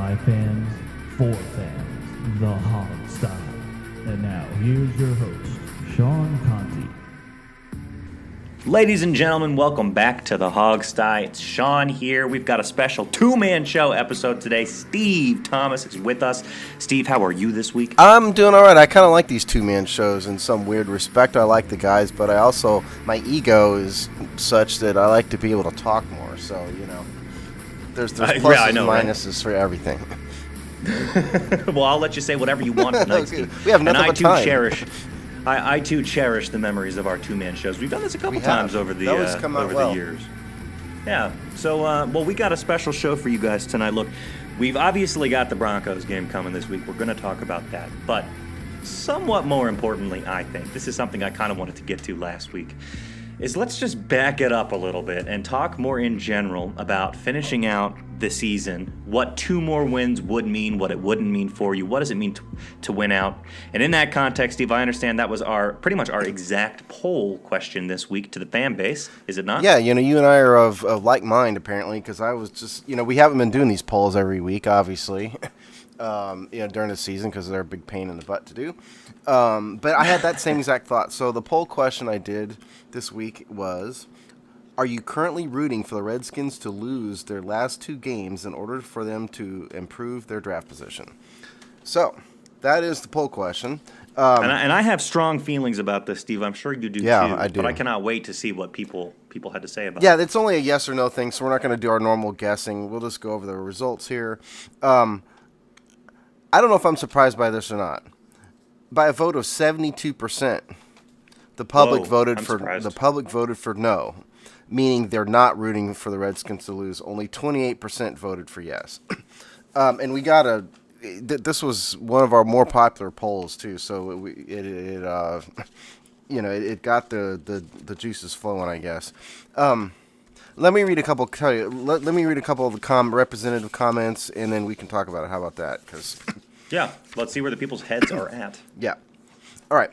By fans, for fans, the Hog Style. And now, here's your host, Sean Conti. Ladies and gentlemen, welcome back to the Hog Style. It's Sean here. We've got a special two-man show episode today. Steve Thomas is with us. Steve, how are you this week? I'm doing all right. I kind of like these two-man shows in some weird respect. I like the guys, but I also, my ego is such that I like to be able to talk more. So, you know, there's pluses and minuses for everything. Well, I'll let you say whatever you want tonight, Steve. We have nothing but time. I too cherish the memories of our two-man shows. We've done this a couple times over the years. Yeah. So, we got a special show for you guys tonight. Look, we've obviously got the Broncos game coming this week. We're going to talk about that. But somewhat more importantly, I think, this is something I kind of wanted to get to last week, is let's just back it up a little bit and talk more in general about finishing out the season, what two more wins would mean, what it wouldn't mean for you, what does it mean to win out. And in that context, Steve, I understand that was pretty much our exact poll question this week to the fan base, is it not? Yeah, you and I are of like mind, apparently, because I was just, we haven't been doing these polls every week, obviously, during the season because they're a big pain in the butt to do. But I had that same exact thought. So the poll question I did this week was, are you currently rooting for the Redskins to lose their last two games in order for them to improve their draft position? So that is the poll question. And I have strong feelings about this, Steve. I'm sure you do too. Yeah, I do. But I cannot wait to see what people had to say about it. Yeah, it's only a yes or no thing, so we're not going to do our normal guessing. We'll just go over the results here. I don't know if I'm surprised by this or not. By a vote of 72%, the public voted for no, meaning they're not rooting for the Redskins to lose. Only 28% voted for yes. And we got this was one of our more popular polls too, so it got the juices flowing, I guess. Let me read a couple. Let me read a couple of the representative comments, and then we can talk about it. How about that? Yeah, let's see where the people's heads are at. Yeah. All right.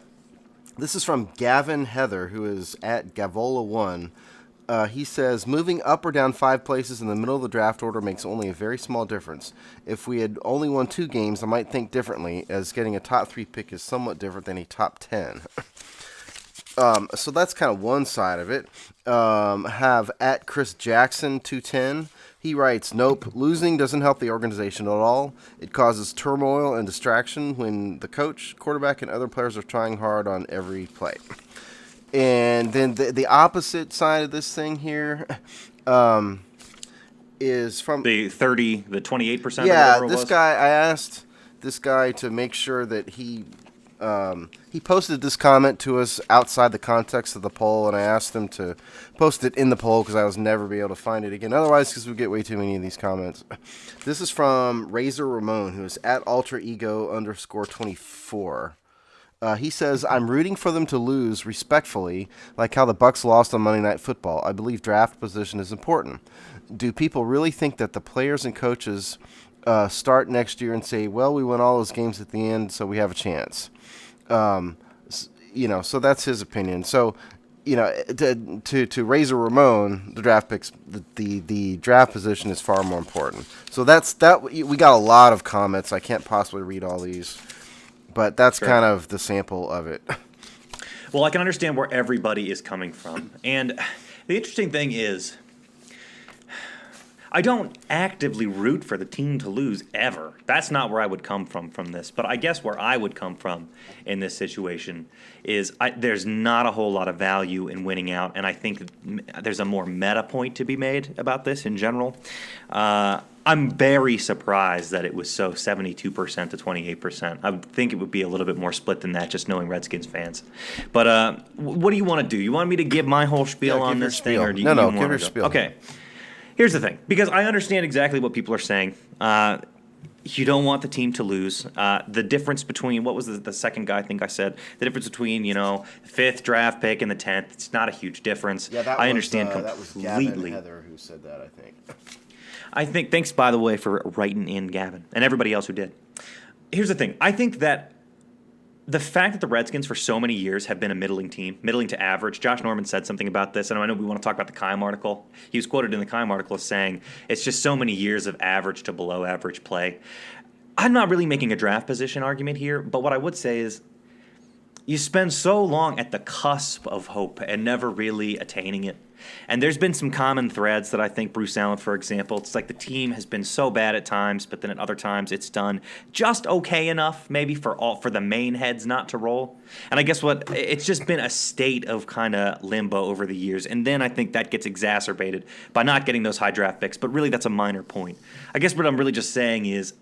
This is from Gavin Heather, who is at Gavola1. He says, moving up or down 5 places in the middle of the draft order makes only a very small difference. If we had only won 2 games, I might think differently, as getting a top 3 pick is somewhat different than a top 10. So that's kind of one side of it. Have at Chris Jackson 210. He writes, nope, losing doesn't help the organization at all. It causes turmoil and distraction when the coach, quarterback, and other players are trying hard on every play. And then the opposite side of this thing here is from the 28%. Yeah, I asked this guy to make sure that he posted this comment to us outside the context of the poll, and I asked him to post it in the poll because I was never be able to find it again. Otherwise, because we get way too many of these comments. This is from Razor Ramon, who is at alterego_24. He says, I'm rooting for them to lose respectfully, like how the Bucs lost on Monday Night Football. I believe draft position is important. Do people really think that the players and coaches start next year and say, well, we won all those games at the end, so we have a chance? So that's his opinion. So, to Razor Ramon, the draft picks, the draft position is far more important. So that's that. We got a lot of comments. I can't possibly read all these, but that's kind of the sample of it. Well, I can understand where everybody is coming from, and the interesting thing is, I don't actively root for the team to lose ever. That's not where I would come from this. But I guess where I would come from in this situation is there's not a whole lot of value in winning out, and I think there's a more meta point to be made about this in general. I'm very surprised that it was so 72% to 28%. I would think it would be a little bit more split than that, just knowing Redskins fans. But what do you want to do? You want me to give my whole spiel on this thing? Or do you give your spiel. Okay. Here's the thing, because I understand exactly what people are saying. You don't want the team to lose. The difference between, what was the second guy I think I said? The difference between, the 5th draft pick and the 10th, it's not a huge difference. Yeah, I understand that was Gavin Heather who said that, I think. Thanks, by the way, for writing in, Gavin, and everybody else who did. Here's the thing. I think that the fact that the Redskins for so many years have been a middling team, middling to average. Josh Norman said something about this, and I know we want to talk about the Keim article. He was quoted in the Keim article as saying it's just so many years of average to below average play. I'm not really making a draft position argument here, but what I would say is you spend so long at the cusp of hope and never really attaining it. And there's been some common threads that I think Bruce Allen, for example, it's like the team has been so bad at times, but then at other times it's done just okay enough, maybe for the main heads not to roll. And I guess it's just been a state of kind of limbo over the years. And then I think that gets exacerbated by not getting those high draft picks. But really, that's a minor point. I guess what I'm really just saying is,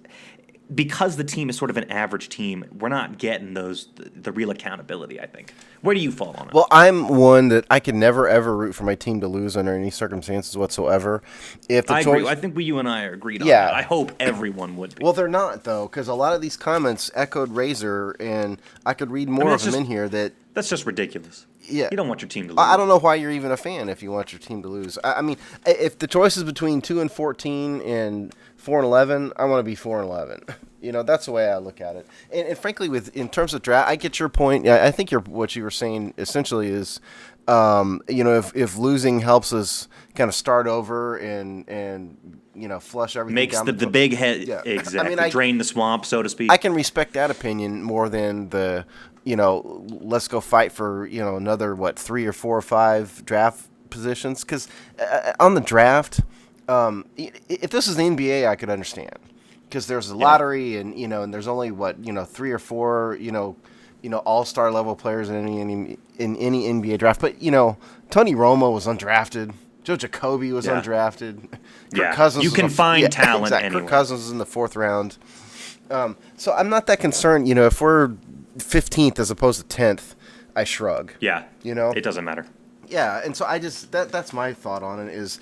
because the team is sort of an average team, we're not getting the real accountability, I think. Where do you fall on it? Well, I'm one that I can never, ever root for my team to lose under any circumstances whatsoever. I agree. I think you and I are agreed on that. I hope everyone would be. Well, they're not, though, because a lot of these comments echoed Razor, and I could read more of them in here that... That's just ridiculous. Yeah. You don't want your team to lose. I don't know why you're even a fan if you want your team to lose. I mean, if the choice is between 2-14 and 4-11, I want to be 4-11. That's the way I look at it. And frankly, in terms of draft, I get your point. I think what you were saying essentially is, if losing helps us kind of start over and flush everything makes down the big head exactly. I mean, drain the swamp, so to speak. I can respect that opinion more than the let's go fight for another 3 or 4 or 5 draft positions, because on the draft, if this is the NBA, I could understand. Because there's a lottery, and and there's only 3 or 4 all-star level players in any NBA draft. But Tony Romo was undrafted. Joe Jacoby was undrafted. Kirk Cousins. You can find talent anywhere. Kirk Cousins was in the 4th round. So I'm not that concerned. If we're 15th as opposed to 10th, I shrug. Yeah. It doesn't matter. Yeah, and so I just that's my thought on it is.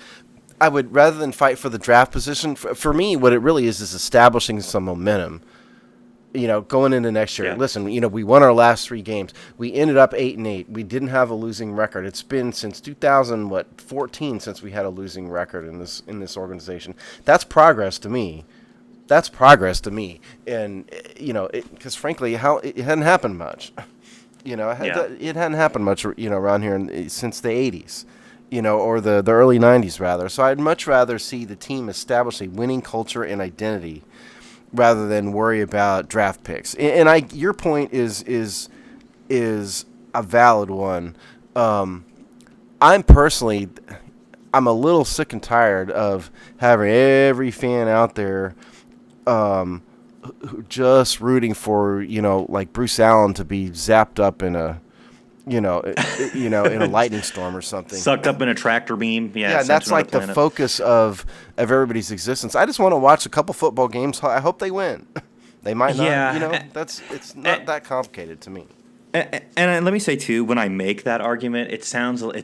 I would, rather than fight for the draft position, for me, what it really is establishing some momentum, going into next year. Yeah. Listen, we won our last 3 games. We ended up 8-8. We didn't have a losing record. It's been since 2014 since we had a losing record in this organization. That's progress to me. And, because frankly, it hadn't happened much. It hadn't happened much, around here since the 80s. Or the early 90s, rather. So I'd much rather see the team establish a winning culture and identity rather than worry about draft picks. And your point is a valid one. I'm a little sick and tired of having every fan out there just rooting for, like Bruce Allen to be zapped up in a in a lightning storm or something. Sucked up in a tractor beam. Yeah, and that's like the focus of everybody's existence. I just want to watch a couple football games. I hope they win. They might not. Yeah. It's not that complicated to me. And let me say, too, when I make that argument, it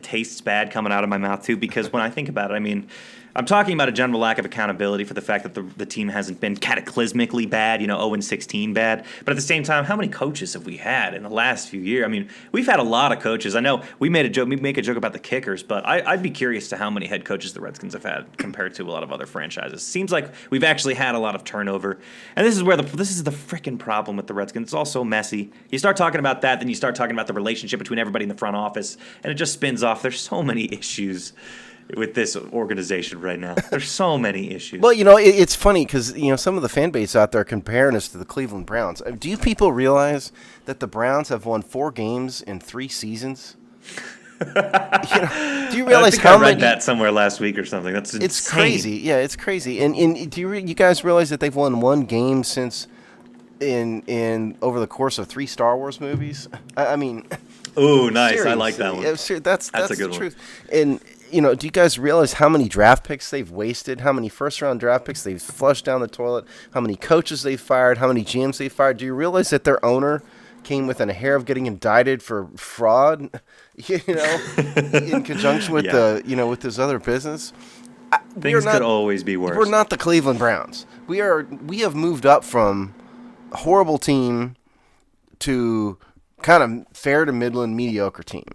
tastes bad coming out of my mouth, too, because when I think about it, I mean, I'm talking about a general lack of accountability for the fact that the team hasn't been cataclysmically bad, 0-16 bad. But at the same time, how many coaches have we had in the last few years? I mean, we've had a lot of coaches. I know we make a joke about the kickers, but I'd be curious to how many head coaches the Redskins have had compared to a lot of other franchises. Seems like we've actually had a lot of turnover. And this is the freaking problem with the Redskins. It's all so messy. You start talking about that, then you start talking about the relationship between everybody in the front office, and it just spins off. There's so many issues with this organization right now. There's so many issues. Well, it's funny because, some of the fan base out there comparing us to the Cleveland Browns. Do you people realize that the Browns have won 4 games in 3 seasons? Do you realize I read that somewhere last week or something? That's insane. It's crazy. Yeah, it's crazy. And do you guys realize that they've won 1 game since in over the course of 3 Star Wars movies? I mean, ooh, nice. I like that one. That's a good the truth. And do you guys realize how many draft picks they've wasted? How many first-round draft picks they've flushed down the toilet? How many coaches they've fired? How many GMs they've fired? Do you realize that their owner came within a hair of getting indicted for fraud? In conjunction with with his other business. Things could always be worse. We're not the Cleveland Browns. We have moved up from a horrible team to kind of fair to Midland mediocre team.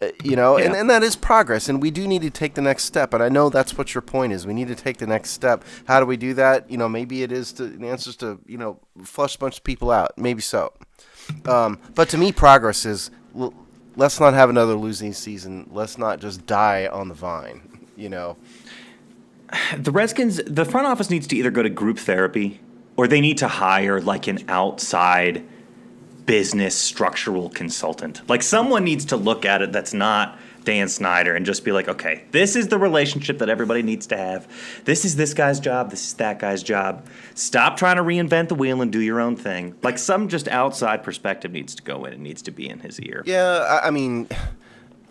And that is progress, and we do need to take the next step. And I know that's what your point is. We need to take the next step. How do we do that? Maybe it is the answer is to flush a bunch of people out. Maybe so. But to me, progress is let's not have another losing season. Let's not just die on the vine, The Redskins, the front office needs to either go to group therapy or they need to hire like an outside business structural consultant. Like someone needs to look at it that's not Dan Snyder and just be like, okay, this is the relationship that everybody needs to have. This is this guy's job. This is that guy's job. Stop trying to reinvent the wheel and do your own thing. Like some just outside perspective needs to go in and needs to be in his ear. Yeah, I mean,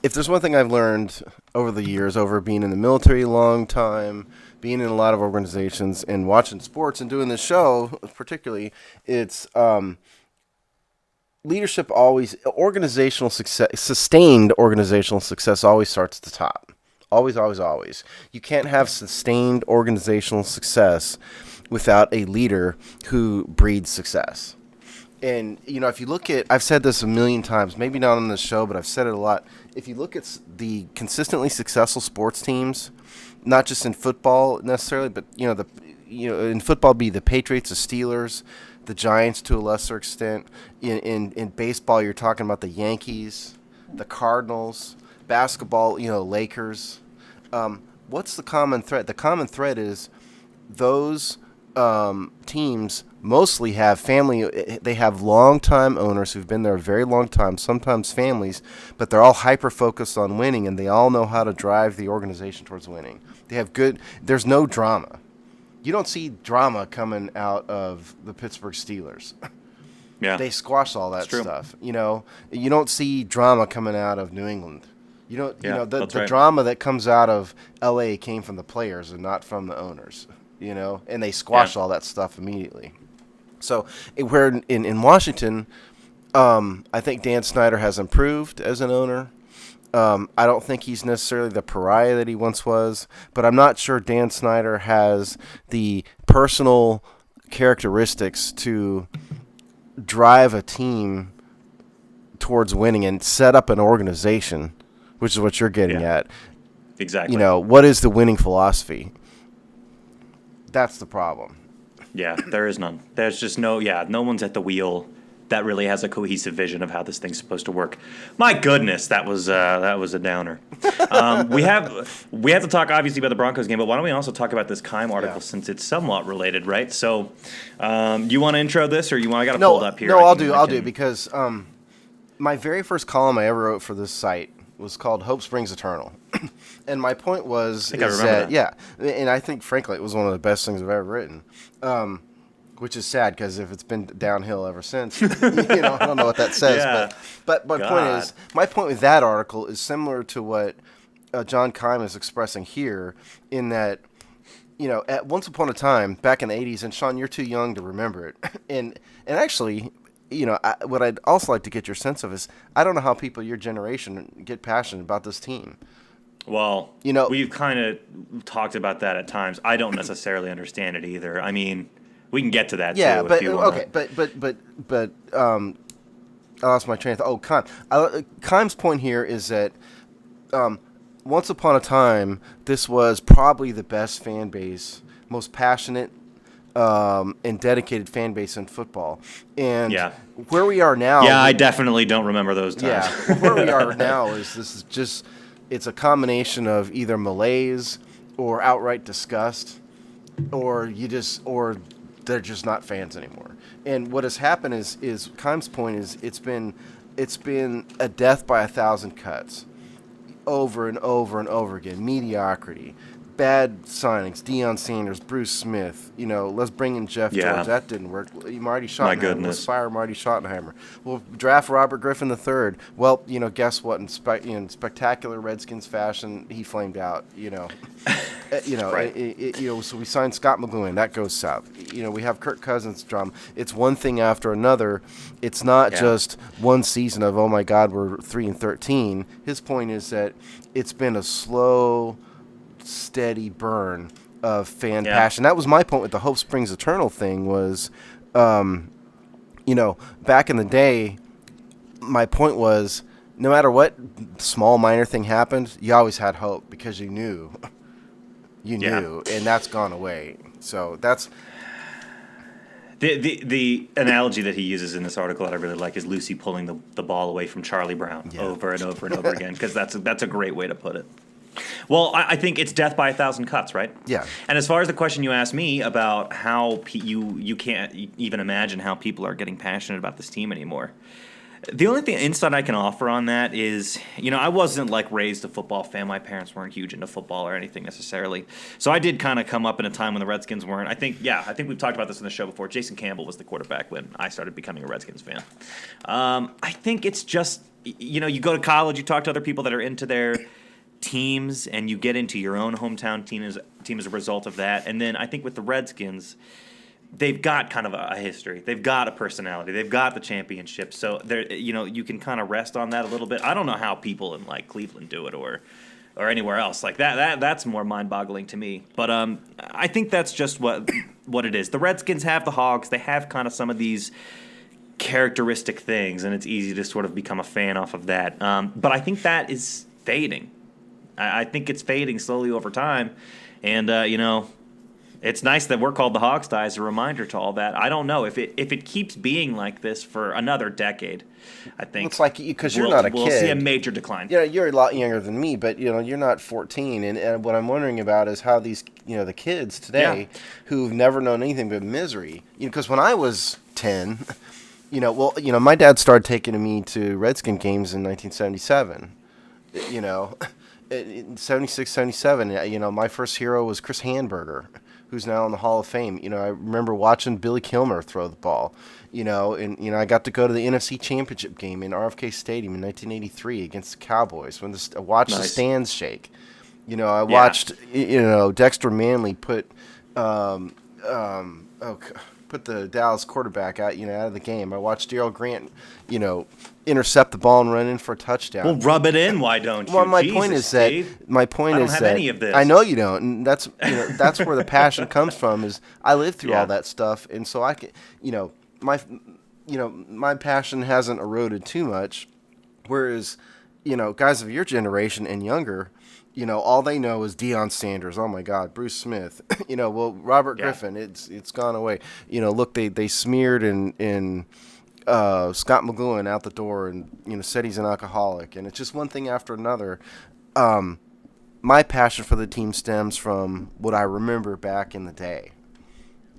if there's one thing I've learned over the years, over being in the military a long time, being in a lot of organizations and watching sports and doing this show particularly, it's leadership always, organizational success, sustained organizational success always starts at the top. Always, always, always. You can't have sustained organizational success without a leader who breeds success. And, if you look at, I've said this a million times, maybe not on this show, but I've said it a lot. If you look at the consistently successful sports teams, not just in football necessarily, but, in football be the Patriots, the Steelers, the Giants to a lesser extent. In baseball, you're talking about the Yankees, the Cardinals, basketball, Lakers. What's the common thread? The common thread is those teams mostly have family. They have long-time owners who've been there a very long time, sometimes families, but they're all hyper-focused on winning, and they all know how to drive the organization towards winning. They have there's no drama. You don't see drama coming out of the Pittsburgh Steelers. Yeah. They squash all that stuff. You don't see drama coming out of New England. The drama that comes out of LA came from the players and not from the owners, and they squash all that stuff immediately. So where in Washington, I think Dan Snyder has improved as an owner. I don't think he's necessarily the pariah that he once was, but I'm not sure Dan Snyder has the personal characteristics to drive a team towards winning and set up an organization, which is what you're getting at. Exactly. What is the winning philosophy? That's the problem. Yeah, there is none. There's just no one's at the wheel that really has a cohesive vision of how this thing's supposed to work. My goodness, that was a downer. We have to talk obviously about the Broncos game, but why don't we also talk about this Keim article since it's somewhat related, right? So, you want to intro this, or I got to pull it up here? No, I'll do because my very first column I ever wrote for this site was called "Hope Springs Eternal," and my point was I remember that. and I think frankly it was one of the best things I've ever written. Which is sad because if it's been downhill ever since, I don't know what that says. Yeah. But my point with that article is similar to what John Keim is expressing here, in that, at once upon a time back in the 80s, and Sean, you're too young to remember it, and actually, what I'd also like to get your sense of is I don't know how people your generation get passionate about this team. Well, we've kind of talked about that at times. I don't necessarily understand it either. I mean, we can get to that too. But if you want. Okay, but I lost my train of thought. Keim's point here is that once upon a time, this was probably the best fan base, most passionate and dedicated fan base in football. And where we are now... Yeah, I definitely don't remember those times. Yeah, where we are now is it's a combination of either malaise or outright disgust, or they're just not fans anymore. And what has happened is Keim's point is it's been a death by 1,000 cuts over and over and over again. Mediocrity, bad signings, Deion Sanders, Bruce Smith, let's bring in Jeff George. That didn't work. Marty Schottenheimer. My goodness. Let's fire Marty Schottenheimer. We'll draft Robert Griffin III. Well, guess what? In spectacular Redskins fashion, he flamed out, Right. So we signed Scott McGloin. That goes south. We have Kirk Cousins drum. It's one thing after another. It's not just one season of, oh my God, we're 3-13. His point is that it's been a slow, steady burn of fan passion. That was my point with the Hope Springs Eternal thing was, back in the day, my point was no matter what small minor thing happened, you always had hope because you knew, and that's gone away. So that's The analogy that he uses in this article that I really like is Lucy pulling the ball away from Charlie Brown over and over and over again, because that's a great way to put it. Well, I think it's death by 1,000 cuts, right? Yeah. And as far as the question you asked me about how you can't even imagine how people are getting passionate about this team anymore. The only insight I can offer on that is, I wasn't like raised a football fan. My parents weren't huge into football or anything necessarily. So I did kind of come up in a time when the Redskins weren't. I think we've talked about this in the show before. Jason Campbell was the quarterback when I started becoming a Redskins fan. I think it's just, you go to college, you talk to other people that are into their teams, and you get into your own hometown team as a result of that. And then I think with the Redskins, they've got kind of a history. They've got a personality. They've got the championship. So you can kind of rest on that a little bit. I don't know how people in like Cleveland do it or anywhere else like that. That's more mind-boggling to me. But I think that's just what it is. The Redskins have the Hogs. They have kind of some of these characteristic things, and it's easy to sort of become a fan off of that. But I think that is fading. I think it's fading slowly over time, and it's nice that we're called the Hogstye as a reminder to all that. I don't know if it keeps being like this for another decade. I think it's like because you're not a kid. We'll see a major decline. You're a lot younger than me, but you're not 14. And what I'm wondering about is how these the kids today who've never known anything but misery. Because when I was 10, my dad started taking me to Redskin games in 1977. In 76, 77, my first hero was Chris Hanberger, who's now in the Hall of Fame. I remember watching Billy Kilmer throw the ball, and I got to go to the NFC Championship game in RFK Stadium in 1983 against the Cowboys when I watched the stands shake. I watched, Dexter Manley put the Dallas quarterback out of the game. I watched Darryl Grant, intercept the ball and run in for a touchdown. Well, rub it in, why don't you? Well, my point is that I don't have any of this. I know you don't, and that's that's where the passion comes from. Is I lived through all that stuff, and so I can, my passion hasn't eroded too much, whereas guys of your generation and younger, all they know is Deion Sanders. Oh my God, Bruce Smith. Robert Griffin. It's gone away. Look, they smeared in Scott McGowan out the door, and said he's an alcoholic, and it's just one thing after another. My passion for the team stems from what I remember back in the day.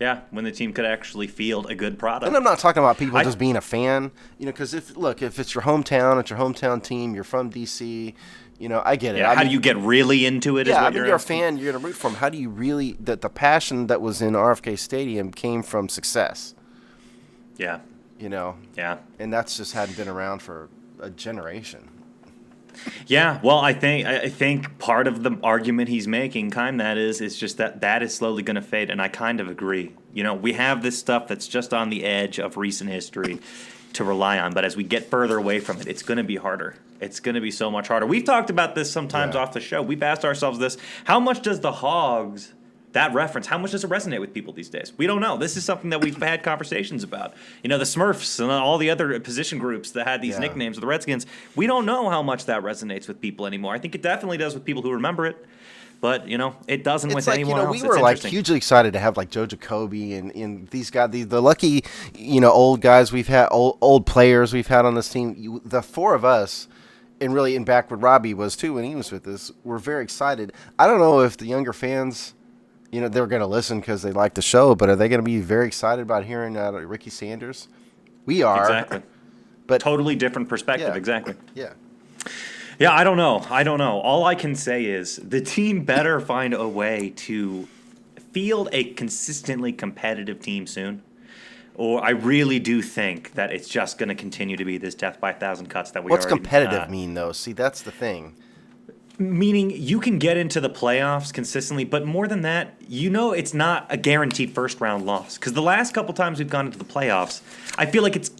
Yeah, when the team could actually field a good product. And I'm not talking about people just being a fan, because if it's your hometown, it's your hometown team, you're from DC. I get it. Yeah, how do you get really into it? Yeah, you're a fan. You're going to root for them. How do you really – the passion that was in RFK Stadium came from success. Yeah. Yeah. And that's just hadn't been around for a generation. Yeah, well, I think part of the argument he's making, that is just that is slowly going to fade, and I kind of agree. We have this stuff that's just on the edge of recent history to rely on, but as we get further away from it, it's going to be harder. It's going to be so much harder. We've talked about this sometimes off the show. We've asked ourselves this: how much does the Hogs, that reference, how much does it resonate with people these days? We don't know. This is something that we've had conversations about. The Smurfs and all the other position groups that had these nicknames of the Redskins. We don't know how much that resonates with people anymore. I think it definitely does with people who remember it. But, it doesn't with anyone else. We were hugely excited to have Joe Jacoby and these guys, the lucky, old guys we've had, old players we've had on this team. The four of us, and really in back when Robbie was too when he was with us, were very excited. I don't know if the younger fans, they're going to listen because they like the show, but are they going to be very excited about hearing Ricky Sanders? We are. Exactly. But totally different perspective. Yeah. Exactly. Yeah. Yeah, I don't know. All I can say is the team better find a way to field a consistently competitive team soon, or I really do think that it's just going to continue to be this death by 1,000 cuts that we What's already... competitive mean, though? See, that's the thing. Meaning you can get into the playoffs consistently, but more than that, it's not a guaranteed first-round loss. Because the last couple times we've gone into the playoffs, I feel like it's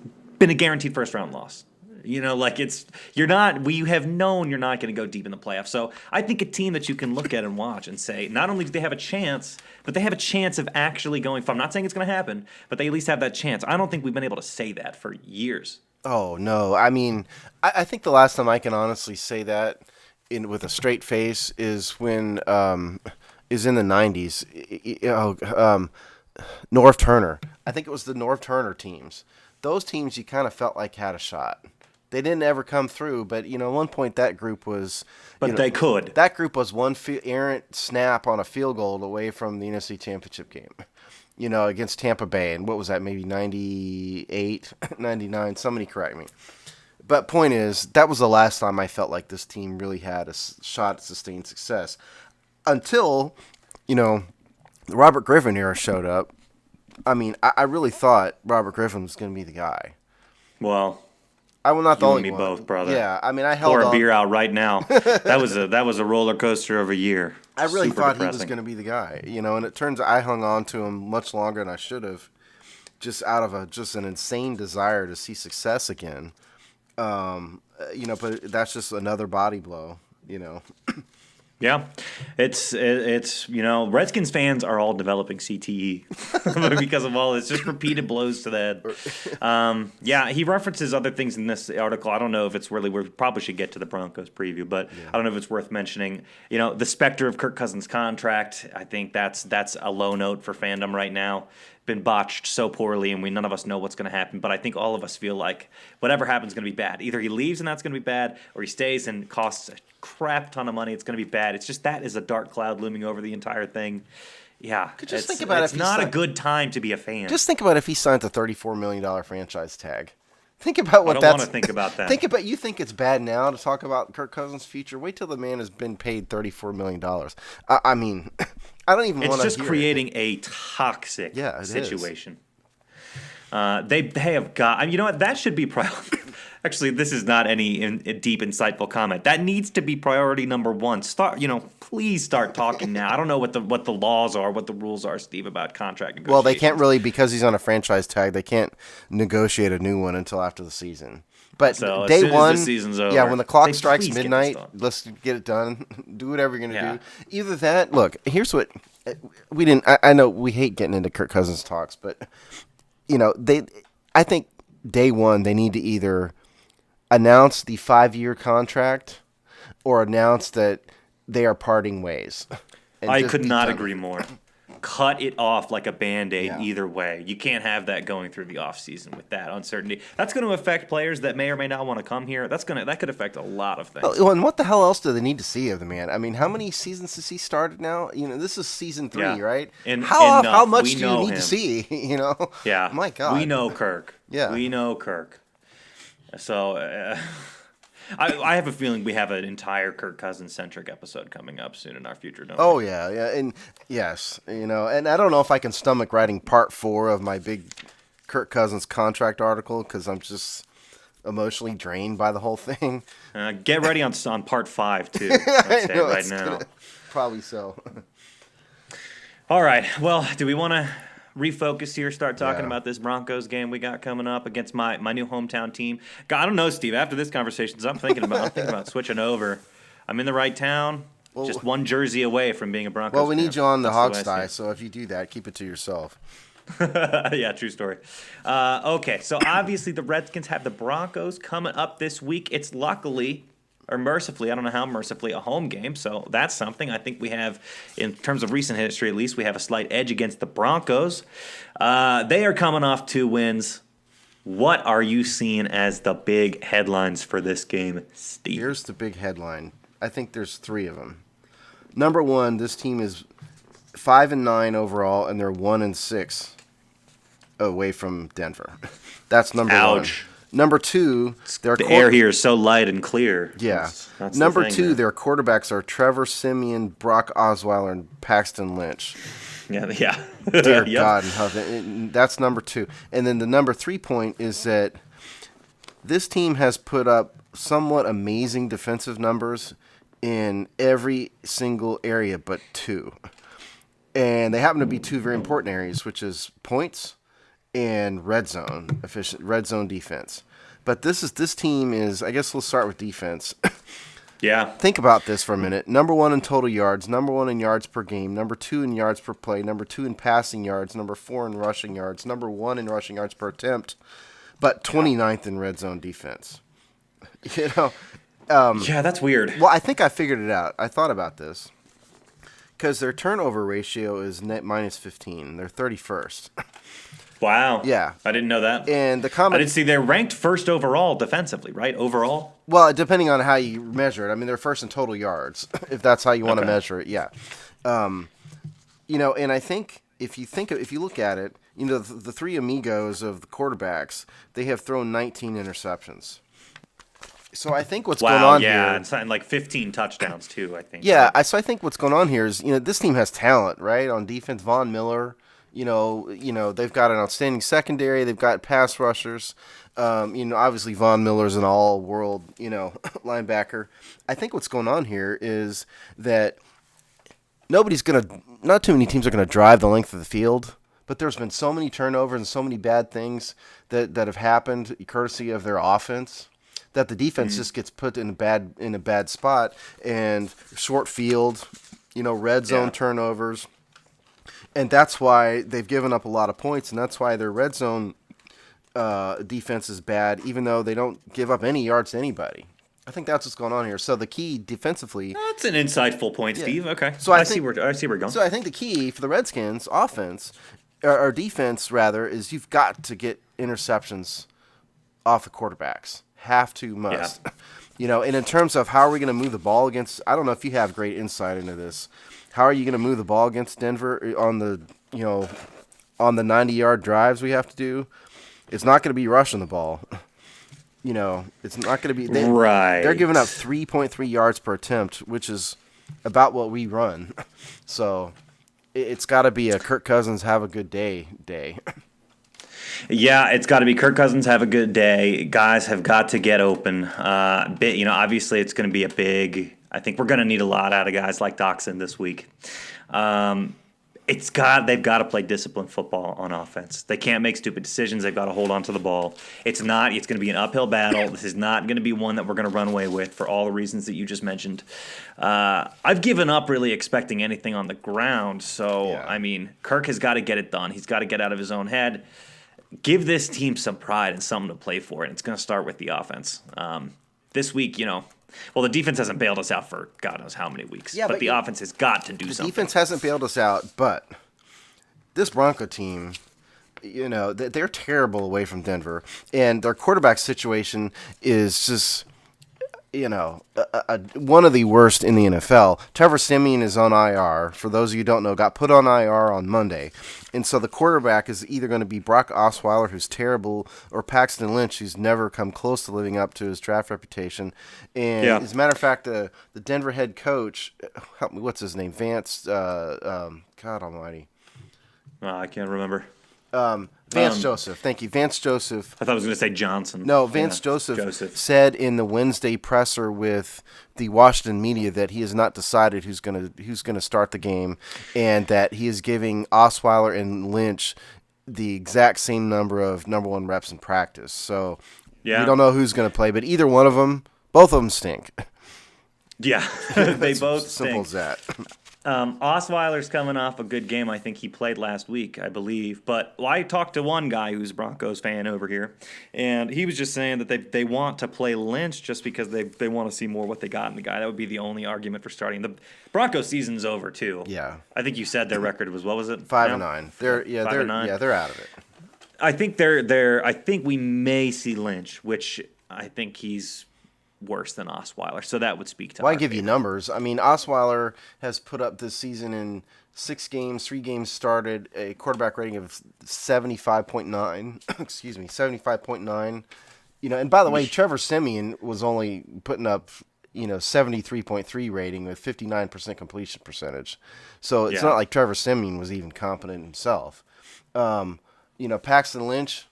been a guaranteed first-round loss. We have known you're not going to go deep in the playoffs. So I think a team that you can look at and watch and say, not only do they have a chance, but they have a chance of actually going far. I'm not saying it's going to happen, but they at least have that chance. I don't think we've been able to say that for years. Oh, no. I mean, I think the last time I can honestly say that with a straight face is when is in the 90s. North Turner. I think it was the North Turner teams. Those teams you kind of felt like had a shot. They didn't ever come through, but at one point that group was. But they could. That group was one errant snap on a field goal away from the NFC Championship game. Against Tampa Bay, and what was that? Maybe 98, 99. Somebody correct me. But point is, that was the last time I felt like this team really had a shot at sustained success. Until, the Robert Griffin era showed up. I mean, I really thought Robert Griffin was going to be the guy. Well, I will not the only me one. Both, brother. Yeah, I mean, I held Pour on. a beer out right now. That was a roller coaster of a year. I really Super thought depressing. he was going to be the guy, and it turns out I hung on to him much longer than I should have, just out of an insane desire to see success again. But that's just another body blow, Yeah, it's Redskins fans are all developing CTE because of all this, just repeated blows to the head. Yeah, he references other things in this article. I don't know if it's really, we probably should get to the Broncos preview, but yeah. I don't know if it's worth mentioning. The specter of Kirk Cousins' contract, I think that's a low note for fandom right now. Been botched so poorly, and none of us know what's going to happen. But I think all of us feel like whatever happens is going to be bad. Either he leaves and that's going to be bad, or he stays and costs a crap ton of money. It's going to be bad. It's just that is a dark cloud looming over the entire thing. Yeah, think about it's not a good time to be a fan. Just think about if he signed the $34 million franchise tag. Think about what I that's. I don't want to think about that. You think it's bad now to talk about Kirk Cousins' future? Wait till the man has been paid $34 million. I mean, I don't even want to. It's just creating a toxic situation. They have got. I mean, you know what? That should be priority. Actually, this is not any deep, insightful comment. That needs to be priority number one. Please start talking now. I don't know what the laws are, what the rules are, Steve, about contract negotiations. Well, they can't really, because he's on a franchise tag. They can't negotiate a new one until after the season. But so day as soon one, as the season's over, when the clock strikes midnight, let's get it done. Do whatever you're gonna do. Either that. Look, here's what we didn't. I know we hate getting into Kirk Cousins talks, but I think day one they need to either announce the 5-year contract or announce that they are parting ways. I could not agree more. Cut it off like a Band-Aid either way. You can't have that going through the offseason with that uncertainty. That's going to affect players that may or may not want to come here. That could affect a lot of things. Well, and what the hell else do they need to see of the man? I mean, how many seasons has he started now? This is season 3, right? And how much do you need to see? Yeah. My God. We know Kirk. Yeah. We know Kirk. So I have a feeling we have an entire Kirk Cousins-centric episode coming up soon in our future, don't we? Oh, yeah. And yes, and I don't know if I can stomach writing part 4 of my big Kirk Cousins contract article because I'm just emotionally drained by the whole thing. Get ready on part 5, too. I'll say it right now. Probably so. All right. Well, do we want to refocus here, start talking about this Broncos game we got coming up against my new hometown team? God, I don't know, Steve. After this conversation, I'm thinking about switching over. I'm in the right town, just one jersey away from being a Broncos Well, we need fan. you on the Hogstye, so if you do that, keep it to yourself. Yeah, true story. Okay, so obviously the Redskins have the Broncos coming up this week. It's luckily, or mercifully, I don't know how mercifully, a home game. So that's something. I think we have, in terms of recent history at least, we have a slight edge against the Broncos. They are coming off 2 wins. What are you seeing as the big headlines for this game, Steve? Here's the big headline. I think there's 3 of them. Number 1, this team is 5-9 overall, and they're 1-6 away from Denver. That's number 1. Number 2, the air here is so light and clear. Yeah. That's Number 2, their quarterbacks are Trevor Siemian, Brock Osweiler, and Paxton Lynch. Yeah. Dear God in heaven. That's number 2. And then the number 3 point is that this team has put up somewhat amazing defensive numbers in every single area but 2. And they happen to be 2 very important areas, which is points and red zone defense. But this team is, I guess we'll start with defense. Yeah. Think about this for a minute. Number 1 in total yards, number 1 in yards per game, number 2 in yards per play, number 2 in passing yards, number 4 in rushing yards, number 1 in rushing yards per attempt, but 29th in red zone defense. Yeah, that's weird. Well, I think I figured it out. I thought about this. because their turnover ratio is net minus 15. They're 31st. Wow. Yeah. I didn't know that. And I didn't see they're ranked first overall defensively, right? Overall? Well, depending on how you measure it. I mean, they're first in total yards, if that's how you want to measure it. Yeah. And I think if you look at it, the three amigos of the quarterbacks, they have thrown 19 interceptions. So I think what's going on here... Yeah, and like 15 touchdowns, too, I think. Yeah, so I think what's going on here is, this team has talent, right? On defense, Von Miller, they've got an outstanding secondary. They've got pass rushers. Obviously Von Miller's an all-world, linebacker. I think what's going on here is that not too many teams are going to drive the length of the field, but there's been so many turnovers and so many bad things that have happened courtesy of their offense, that the defense just gets put in a bad spot, and short field, red zone turnovers, and that's why they've given up a lot of points, and that's why their red zone defense is bad, even though they don't give up any yards to anybody. I think that's what's going on here. So the key defensively. That's an insightful point, Steve. Okay, so I see where we're going. So I think the key for the Redskins offense, or defense rather, is you've got to get interceptions off the quarterbacks. Have to, must. Yeah. And in terms of how are we going to move the ball against, I don't know if you have great insight into this. How are you going to move the ball against Denver on the 90-yard drives we have to do? It's not going to be rushing the ball. It's not going to be. Right. They're giving up 3.3 yards per attempt, which is about what we run. So it's got to be a Kirk Cousins have a good day. Yeah, it's got to be Kirk Cousins have a good day. Guys have got to get open. Obviously it's going to be a big. I think we're going to need a lot out of guys like Doxson this week. They've got to play disciplined football on offense. They can't make stupid decisions. They've got to hold on to the ball. It's going to be an uphill battle. This is not going to be one that we're going to run away with for all the reasons that you just mentioned. I've given up really expecting anything on the ground. So, yeah. I mean, Kirk has got to get it done. He's got to get out of his own head. Give this team some pride and something to play for, and it's going to start with the offense. This week, the defense hasn't bailed us out for God knows how many weeks. Yeah, but the offense has got to do something. The defense hasn't bailed us out, but this Bronco team, they're terrible away from Denver, and their quarterback situation is just, one of the worst in the NFL. Trevor Siemian is on IR. For those of you who don't know, got put on IR on Monday. And so the quarterback is either going to be Brock Osweiler, who's terrible, or Paxton Lynch, who's never come close to living up to his draft reputation. And as a matter of fact, the Denver head coach, help me, what's his name? Vance, God almighty. I can't remember. Vance Joseph. Thank you. Vance Joseph. I thought I was going to say Johnson. No, Vance Joseph said in the Wednesday presser with the Washington media that he has not decided who's going to start the game, and that he is giving Osweiler and Lynch the exact same number of number one reps in practice. So we don't know who's going to play, but either one of them, both of them stink. Yeah, they both simple stink. as that. Osweiler's coming off a good game. I think he played last week, I believe. But I talked to one guy who's a Broncos fan over here, and he was just saying that they want to play Lynch just because they want to see more what they got in the guy. That would be the only argument for starting. The Broncos season's over too. Yeah. I think you said their record was, what was it? 5-9. They're 5-9. Yeah, they're out of it. I think I think we may see Lynch, which I think he's worse than Osweiler, so that would speak to. Well, I give you numbers. I mean, Osweiler has put up this season in 6 games, 3 games started, a quarterback rating of 75.9. Excuse me, 75.9. And by the way, Trevor Siemian was only putting up 73.3 rating with 59% completion percentage. So it's not like Trevor Siemian was even competent himself. Paxton Lynch,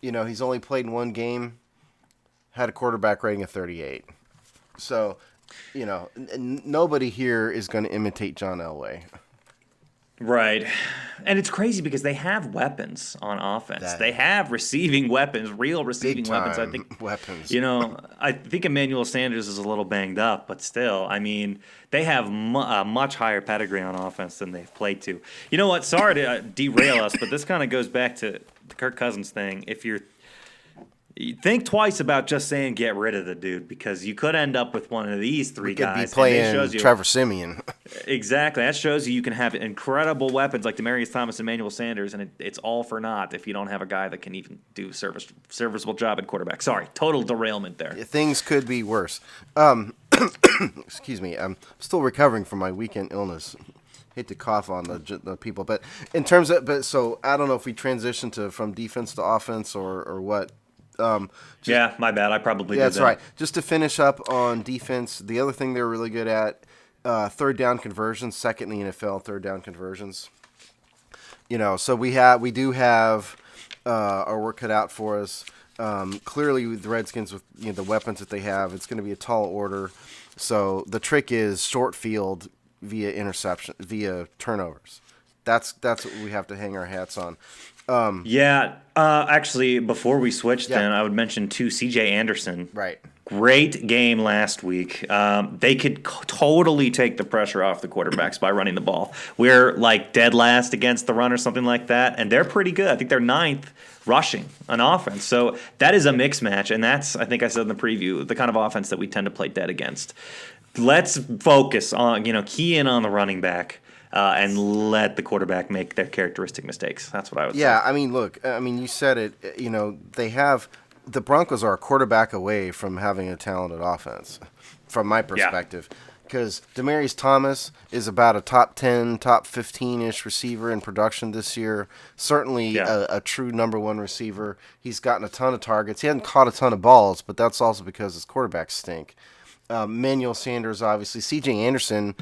he's only played in 1 game. Had a quarterback rating of 38. So, nobody here is going to imitate John Elway. Right. And it's crazy because they have weapons on offense. They have receiving weapons, real receiving weapons. I think weapons. I think Emmanuel Sanders is a little banged up, but still, I mean, they have a much higher pedigree on offense than they've played to. You know what? Sorry to derail us, but this kind of goes back to the Kirk Cousins thing. You think twice about just saying get rid of the dude, because you could end up with one of these 3 guys. Could be playing Trevor Siemian. Exactly. That shows you can have incredible weapons like Demaryius Thomas and Emmanuel Sanders, and it's all for naught if you don't have a guy that can even do serviceable job at quarterback. Sorry, total derailment there. Things could be worse. Excuse me. I'm still recovering from my weekend illness. Hate to cough on the people, but in terms of, so I don't know if we transition from defense to offense or what. Yeah, my bad. I probably did that's that. right. Just to finish up on defense, the other thing they're really good at, third down conversions, second in the NFL, third down conversions. So we do have our work cut out for us. Clearly, with the Redskins, with the weapons that they have, it's going to be a tall order. So the trick is short field via interception, via turnovers. That's what we have to hang our hats on. Actually, before we switch, then I would mention too C.J. Anderson. Right. Great game last week. They could totally take the pressure off the quarterbacks by running the ball. We're like dead last against the run or something like that, and they're pretty good. I think they're 9th rushing on offense. So that is a mixed match, and that's, I think I said in the preview, the kind of offense that we tend to play dead against. Let's focus on, key in on the running back. And let the quarterback make their characteristic mistakes. That's what I would say. Yeah, I mean, look, you said it. The Broncos are a quarterback away from having a talented offense, from my perspective. Because Demaryius Thomas is about a top 10, top 15-ish receiver in production this year. Certainly a true number one receiver. He's gotten a ton of targets. He hasn't caught a ton of balls, but that's also because his quarterbacks stink. Emmanuel Sanders, obviously. C.J. Anderson,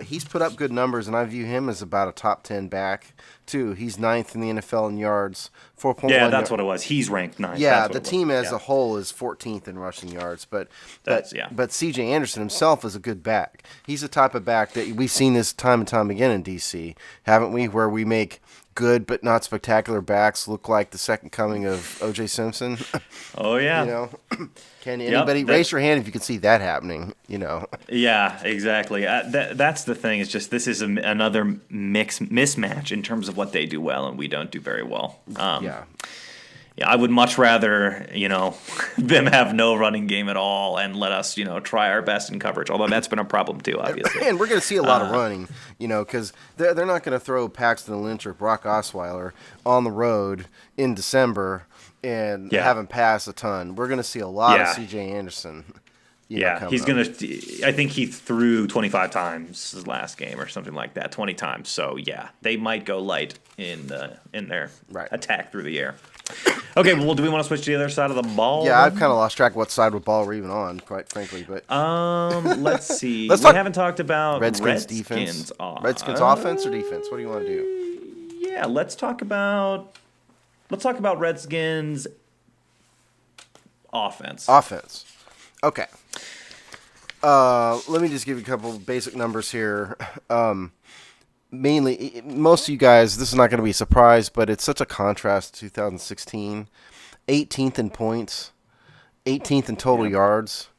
he's put up good numbers, and I view him as about a top 10 back, too. He's 9th in the NFL in yards, 4.1. Yeah, that's what it was. He's ranked 9th. Yeah, the team as a whole is 14th in rushing yards, but C.J. Anderson himself is a good back. He's the type of back that we've seen this time and time again in D.C., haven't we, where we make good but not spectacular backs look like the second coming of O.J. Simpson. Oh, yeah. Can anybody raise your hand if you can see that happening? Yeah, exactly. That's the thing. It's just this is another mismatch in terms of what they do well and we don't do very well. I would much rather, them have no running game at all and let us, try our best in coverage. Although that's been a problem too, obviously. And we're going to see a lot of running, because they're not going to throw Paxton Lynch or Brock Osweiler on the road in December and have him pass a ton. We're going to see a lot of C.J. Anderson. He's going to – I think he threw 25 times his last game or something like that, 20 times. So, they might go light in their attack through the air. Okay, well, do we want to switch to the other side of the ball? Yeah, I've kind of lost track of what side of the ball we're even on, quite frankly. But let's see. We haven't talked about Redskins defense. Redskins offense or defense? What do you want to do? Yeah, let's talk about Redskins offense. Offense. Okay. Let me just give you a couple of basic numbers here. Mainly, most of you guys, this is not going to be a surprise, but it's such a contrast to 2016. 18th in points, 18th in total yards,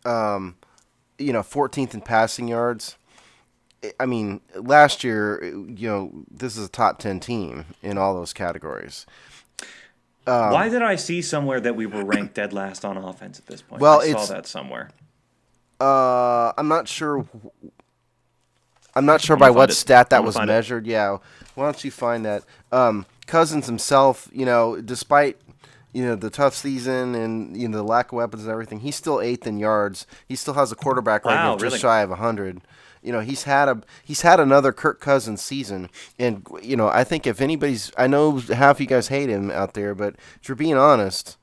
14th in passing yards. I mean, last year, this is a top 10 team in all those categories. Why did I see somewhere that we were ranked dead last on offense at this point? Well, I saw that somewhere. I'm not sure. I'm not sure by what stat that was measured. Yeah, why don't you find that? Cousins himself, despite the tough season and the lack of weapons and everything, he's still 8th in yards. He still has a quarterback rating of just shy of 100. He's had another Kirk Cousins season, and I think if anybody's, I know half you guys hate him out there, but if you're being honest,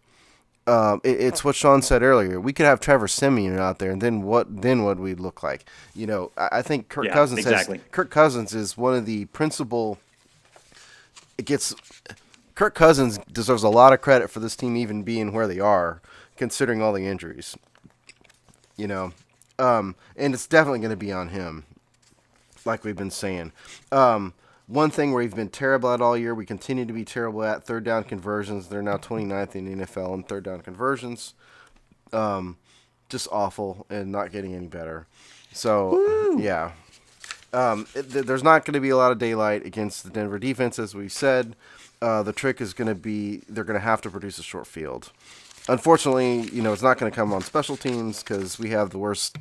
it's what Sean said earlier. We could have Trevor Siemian out there, and then what we'd look like. I think Kirk Cousins is one of the principal. Kirk Cousins deserves a lot of credit for this team even being where they are, considering all the injuries. And it's definitely going to be on him, like we've been saying. One thing where we've been terrible at all year, we continue to be terrible at, third down conversions. They're now 29th in the NFL in third down conversions. Just awful and not getting any better. So, there's not going to be a lot of daylight against the Denver defense, as we said. The trick is going to be they're going to have to produce a short field. Unfortunately, it's not going to come on special teams because we have the worst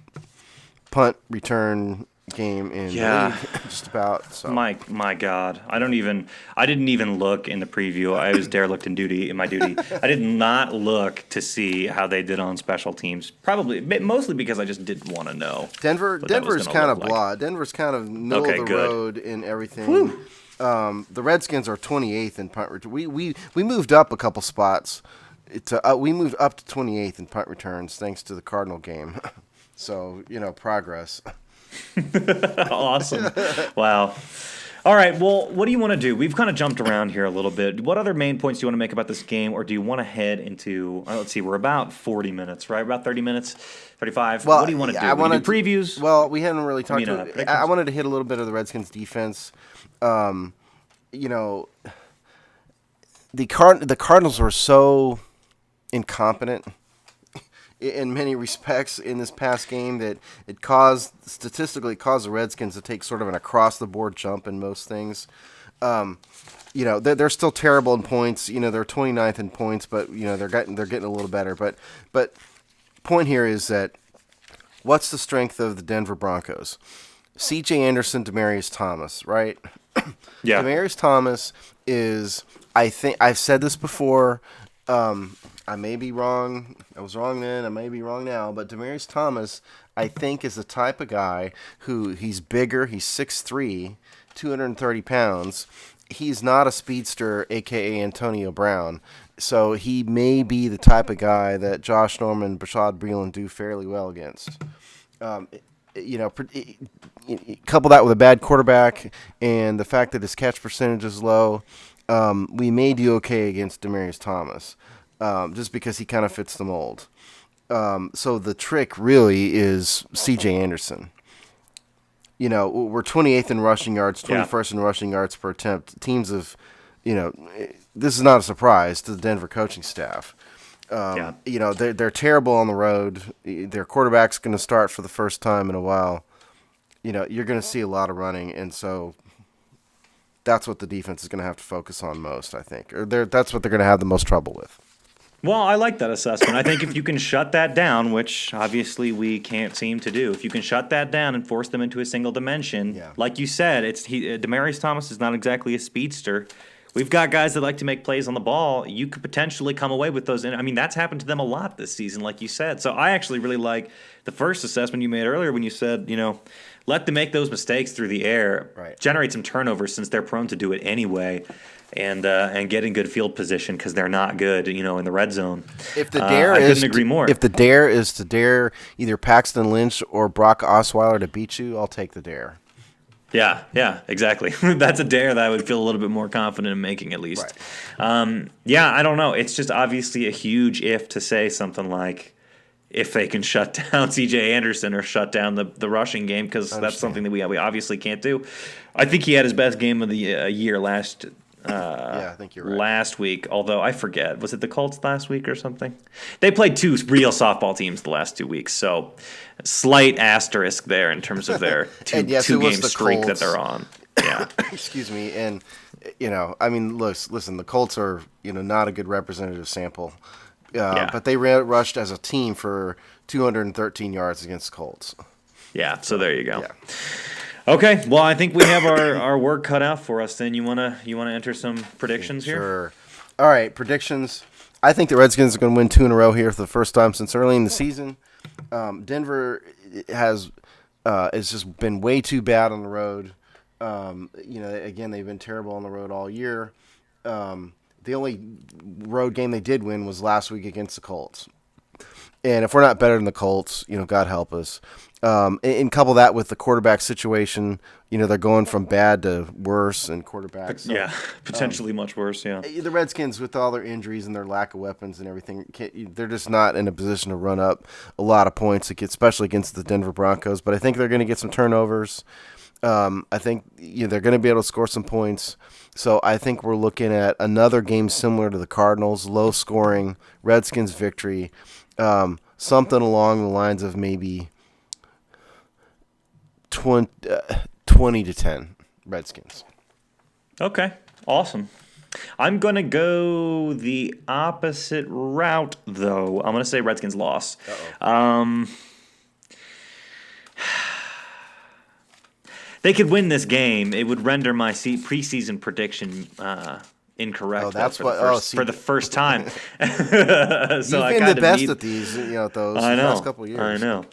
punt return game in the league, just about. So. My God, I didn't even look in the preview. I was derelict in my duty. I did not look to see how they did on special teams. Probably mostly because I just didn't want to know. Denver's kind of blah. Denver's kind of middle of the road in everything. The Redskins are 28th in punt return. We moved up a couple spots. We moved up to 28th in punt returns thanks to the Cardinal game. So, progress. Awesome. Wow. All right, well, what do you want to do? We've kind of jumped around here a little bit. What other main points do you want to make about this game, or do you want to head into, let's see, we're about 40 minutes, right? About 30 minutes, 35. Well, what do you want to do? I want to do previews? Well, we hadn't really talked I wanted to hit a little bit of the Redskins defense. The Cardinals were so incompetent in many respects in this past game that it statistically caused the Redskins to take sort of an across-the-board jump in most things. They're still terrible in points. They're 29th in points, but they're getting a little better. But point here is that what's the strength of the Denver Broncos? C.J. Anderson, Demaryius Thomas, right? Yeah. Demaryius Thomas is, I think I've said this before. I may be wrong. I was wrong then. I may be wrong now. But Demaryius Thomas, I think, is the type of guy who he's bigger. He's 6'3", 230 pounds. He's not a speedster, a.k.a. Antonio Brown. So he may be the type of guy that Josh Norman, Bashaud Breeland do fairly well against. Couple that with a bad quarterback and the fact that his catch percentage is low, we may do okay against Demaryius Thomas. Just because he kind of fits the mold. So the trick really is C.J. Anderson. We're 28th in rushing yards, 21st in rushing yards per attempt. Teams have, this is not a surprise to the Denver coaching staff. They're terrible on the road. Their quarterback's going to start for the first time in a while. You're going to see a lot of running, and so that's what the defense is going to have to focus on most, I think. Or that's what they're going to have the most trouble with. Well, I like that assessment. I think if you can shut that down, which obviously we can't seem to do, if you can shut that down and force them into a single dimension, like you said, Demaryius Thomas is not exactly a speedster. We've got guys that like to make plays on the ball. You could potentially come away with those. I mean, that's happened to them a lot this season, like you said. So I actually really like the first assessment you made earlier when you said, let them make those mistakes through the air, generate some turnovers since they're prone to do it anyway. And get in good field position because they're not good, in the red zone. If the dare I couldn't agree more. If the dare is to dare either Paxton Lynch or Brock Osweiler to beat you, I'll take the dare. Yeah, exactly. That's a dare that I would feel a little bit more confident in making, at least. Right. I don't know. It's just obviously a huge if to say something like if they can shut down C.J. Anderson or shut down the rushing game, because that's something that we obviously can't do. I think he had his best game of the year last. I think you're right. Last week, although I forget, was it the Colts last week or something? They played two real softball teams the last 2 weeks, so slight asterisk there in terms of their two game streak that they're on. Yeah. Excuse me, and listen, the Colts are not a good representative sample, but they rushed as a team for 213 yards against the Colts. Yeah, so there you go. Yeah. Okay, well, I think we have our work cut out for us. Then you wanna enter some predictions here? Sure. All right, predictions. I think the Redskins are going to win 2 in a row here for the first time since early in the season. Denver has just been way too bad on the road. Again, they've been terrible on the road all year. The only road game they did win was last week against the Colts. And if we're not better than the Colts, God help us. And couple that with the quarterback situation, they're going from bad to worse in quarterbacks. So, potentially much worse, yeah. The Redskins, with all their injuries and their lack of weapons and everything, they're just not in a position to run up a lot of points, especially against the Denver Broncos. But I think they're going to get some turnovers. I think they're going to be able to score some points. So I think we're looking at another game similar to the Cardinals, low-scoring, Redskins victory, something along the lines of maybe 20-10 Redskins. Okay, awesome. I'm going to go the opposite route, though. I'm going to say Redskins loss. they could win this game, it would render my preseason prediction incorrect. For the first time. So you've been the best at these, those last couple of years. I know.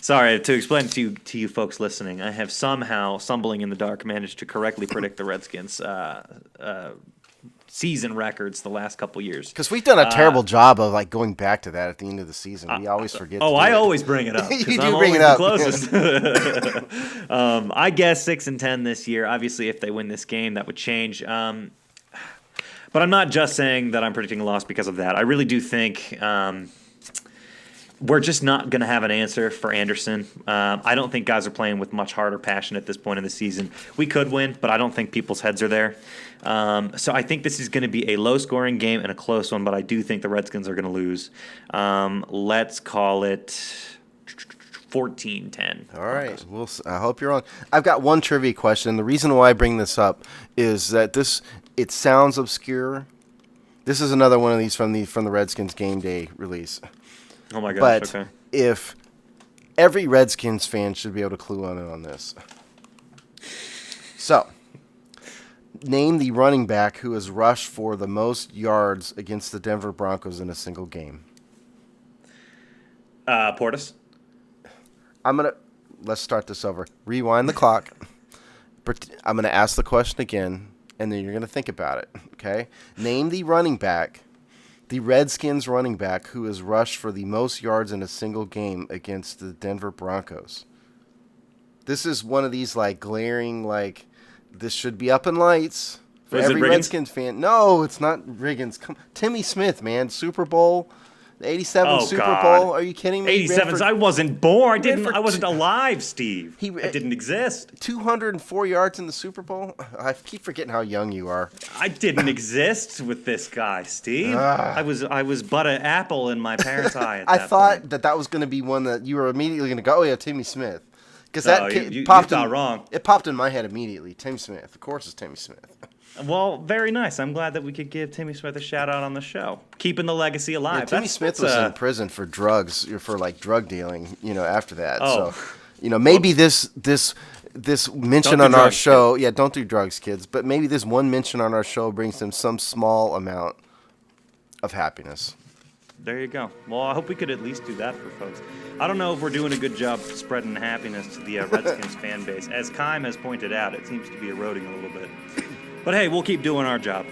Sorry, to explain to you folks listening, I have somehow, stumbling in the dark, managed to correctly predict the Redskins' season records the last couple years. Because we've done a terrible job of going back to that at the end of the season. We always forget. I always bring it up. You do bring it up. Closest. I guess 6-10 this year. Obviously, if they win this game, that would change. But I'm not just saying that I'm predicting a loss because of that. I really do think we're just not going to have an answer for Anderson. I don't think guys are playing with much heart or passion at this point in the season. We could win, but I don't think people's heads are there. So I think this is going to be a low-scoring game and a close one, but I do think the Redskins are going to lose. Let's call it 14-10. All right. I hope you're wrong. I've got one trivia question. The reason why I bring this up is that it sounds obscure. This is another one of these from the Redskins game day release. Oh my gosh, but okay. If every Redskins fan should be able to clue on this. So, name the running back who has rushed for the most yards against the Denver Broncos in a single game. Portis. Let's start this over. Rewind the clock. I'm going to ask the question again, and then you're going to think about it, okay? Name the running back, the Redskins running back who has rushed for the most yards in a single game against the Denver Broncos. This is one of these glaring this should be up in lights for every Redskins fan. No, it's not Riggins. Timmy Smith, man, Super Bowl, the '87 Super Bowl. Are you kidding me? 87. I wasn't born. I wasn't alive, Steve. It didn't exist. 204 yards in the Super Bowl. I keep forgetting how young you are. I didn't exist with this guy, Steve. I was but an apple in my parent's eye. I thought that was going to be one that you were immediately going to go. Oh yeah, Timmy Smith. Because you thought wrong. It popped in my head immediately. Tim Smith. Of course it's Timmy Smith. Well, very nice. I'm glad that we could give Timmy Smith a shout-out on the show. Keeping the legacy alive. Yeah, Timmy Smith was in prison for drugs, for drug dealing, after that. Oh. So, maybe this mention on our show. Kids. Yeah, don't do drugs, kids. But maybe this one mention on our show brings them some small amount of happiness. There you go. Well, I hope we could at least do that for folks. I don't know if we're doing a good job spreading happiness to the Redskins fan base. As Kime has pointed out, it seems to be eroding a little bit. But hey, we'll keep doing our job.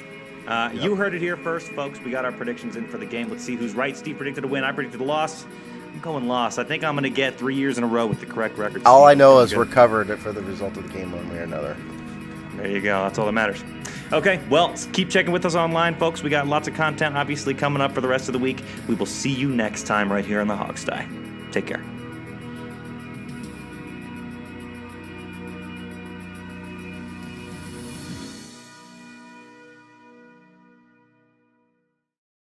Yep. You heard it here first, folks. We got our predictions in for the game. Let's see who's right. Steve predicted a win. I predicted a loss. I'm going loss. I think I'm going to get 3 years in a row with the correct record. All I know is we're covered for the result of the game one way or another. There you go. That's all that matters. Okay, well, keep checking with us online, folks. We got lots of content, obviously, coming up for the rest of the week. We will see you next time right here on the Hogsty. Take care.